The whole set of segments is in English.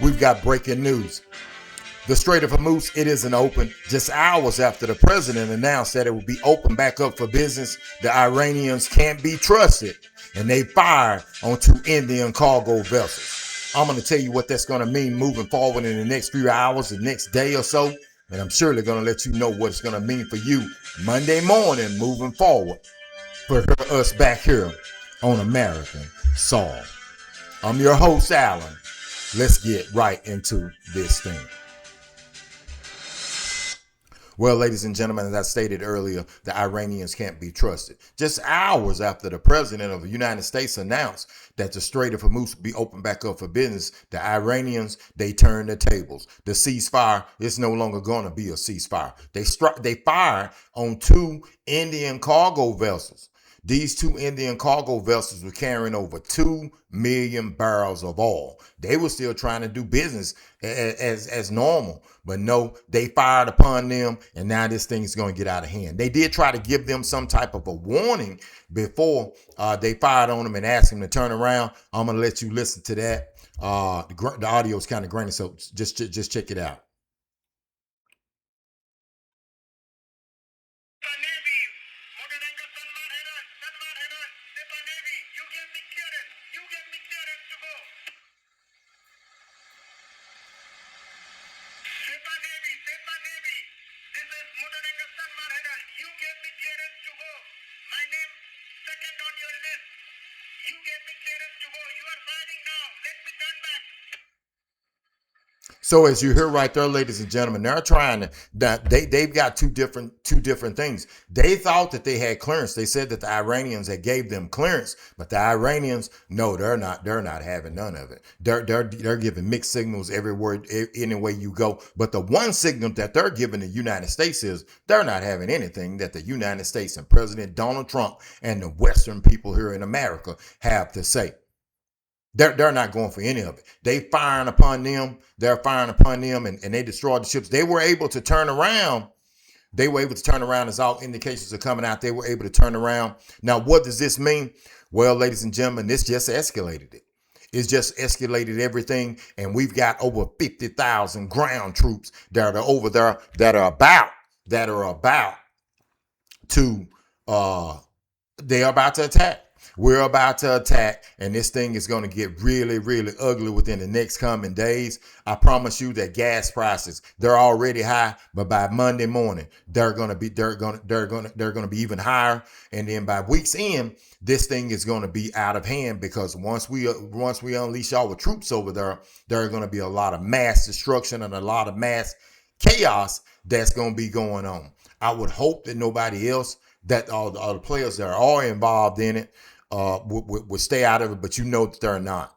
We've got breaking news. The Strait of Hormuz, it isn't open. Just hours after the president announced that it would be open back up for business, the Iranians can't be trusted, and they fired on two Indian cargo vessels. I'm going to tell you what that's going to mean moving forward in the next few hours, the next day or so, and I'm surely going to let you know what it's going to mean for you Monday morning moving forward for us back here on American Soil. I'm your host, Alan. Let's get right into this thing. Well, ladies and gentlemen, as I stated earlier, the Iranians can't be trusted. Just hours after the president of the United States announced that the Strait of Hormuz would be opened back up for business, the Iranians, they turned the tables. The ceasefire is no longer going to be a ceasefire. They fired on two Indian cargo vessels. These two Indian cargo vessels were carrying over 2 million barrels of oil. They were still trying to do business as normal, but no, they fired upon them, and now this thing's going to get out of hand. They did try to give them some type of a warning before they fired on them and asked them to turn around. I'm going to let you listen to that. The audio is kind of grainy, so just check it out. So as you hear right there, ladies and gentlemen, they're trying to they've got two different things. They thought that they had clearance. They said that the Iranians had gave them clearance, but the Iranians, no, they're not having none of it. They're giving mixed signals everywhere, any way you go. But the one signal that they're giving the United States is they're not having anything that the United States and President Donald Trump and the Western people here in America have to say. They're not going for any of it. They're firing upon them, and they destroyed the ships. They were able to turn around. As all indications are coming out. They were able to turn around. Now, what does this mean? Well, ladies and gentlemen, this just escalated it. It's just escalated everything, and we've got over 50,000 ground troops that are over there that are about to they are about to attack. We're about to attack, and this thing is going to get really, really ugly within the next coming days. I promise you that gas prices, they're already high, but by Monday morning, they're going to be even higher. And then by week's end, this thing is going to be out of hand, because once we unleash our troops over there, there are going to be a lot of mass destruction and a lot of mass chaos that's going to be going on. I would hope that nobody else, that all the players that are involved in it, would stay out of it, but you know that they're not.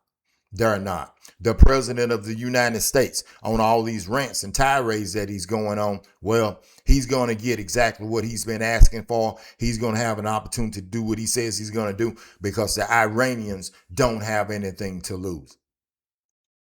They're not. The president of the United States, on all these rants and tirades that he's going on, well, he's going to get exactly what he's been asking for. He's going to have an opportunity to do what he says he's going to do, because the Iranians don't have anything to lose.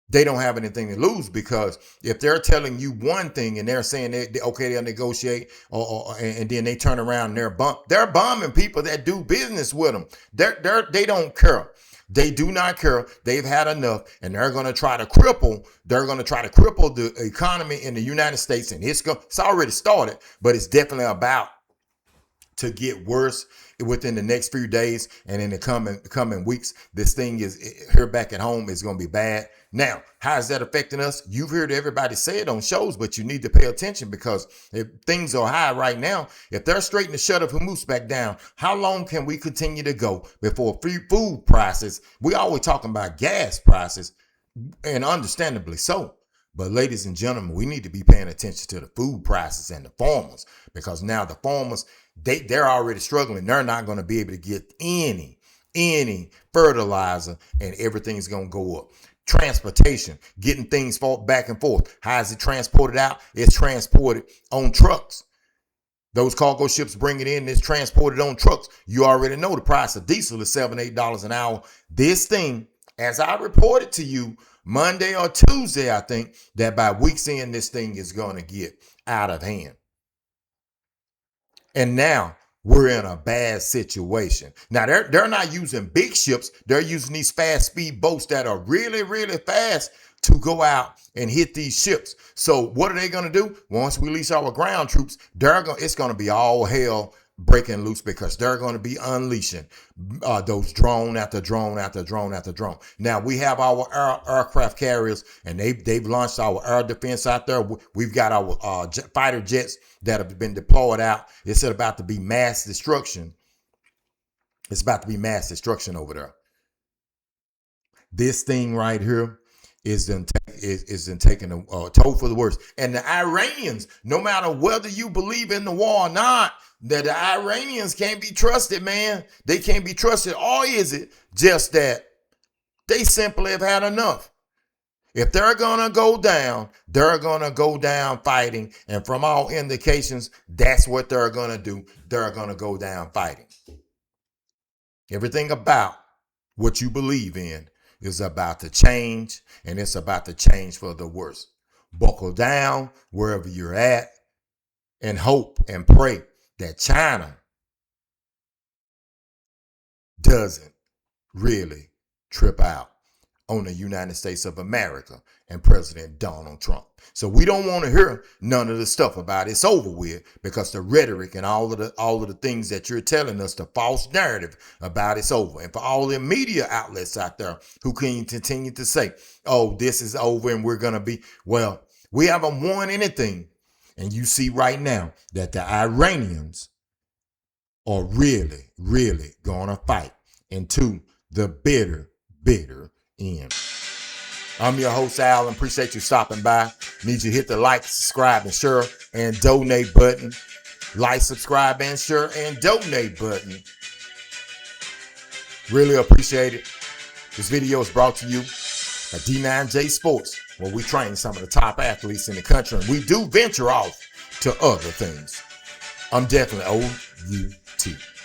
They don't have anything to lose, because if they're telling you one thing and they're saying they'll negotiate, and then they turn around and they're bombing people that do business with them. They don't care. They do not care. They've had enough, and they're going to try to cripple. They're going to try to cripple the economy in the United States, and it's already started, but it's definitely about to get worse within the next few days, and in the coming weeks. This thing is here back at home is going to be bad. Now, how is that affecting us? You've heard everybody say it on shows, but you need to pay attention, because if things are high right now, if they're straightening the Strait of Hormuz back down, how long can we continue to go before food prices? We always talking about gas prices, and understandably so. But ladies and gentlemen, we need to be paying attention to the food prices and the farmers, because now the farmers, they're already struggling. They're not going to be able to get any fertilizer, and everything's going to go up. Transportation, getting things back and forth. How is it transported out? It's transported on trucks. Those cargo ships bring it in, it's transported on trucks. You already know the price of diesel is $7-8 an hour. This thing, as I reported to you Monday or Tuesday, I think, that by week's end, this thing is going to get out of hand. And now we're in a bad situation. Now, they're not using big ships. They're using these fast speed boats that are really, really fast to go out and hit these ships. So what are they going to do? Once we release our ground troops, it's going to be all hell breaking loose, because they're going to be unleashing those drone after drone after drone after drone. Now we have our aircraft carriers, and they've launched our air defense out there. We've got our fighter jets that have been deployed out. It's about to be mass destruction. It's about to be mass destruction over there. This thing right here is taking a toll for the worse. And the Iranians, no matter whether you believe in the war or not, that the Iranians can't be trusted, man. They can't be trusted. Or is it just that they simply have had enough? If they're going to go down, they're going to go down fighting. And from all indications, that's what they're going to do. They're going to go down fighting. Everything about what you believe in is about to change, and it's about to change for the worse. Buckle down wherever you're at and hope and pray that China doesn't really trip out on the United States of America and President Donald Trump. So we don't want to hear none of the stuff about it's over with, because the rhetoric and all of the things that you're telling us, the false narrative about it's over. And for all the media outlets out there who can continue to say, oh, this is over and we're going to be, well, we haven't won anything. And you see right now that the Iranians are really, really going to fight into the bitter end. I'm your host, Al, and appreciate you stopping by. Need you to hit the like, subscribe, and share, and donate button. Like, subscribe, and share, and donate button. Really appreciate it. This video is brought to you by D9J Sports, where we train some of the top athletes in the country, and we do venture off to other things. I'm definitely OUT.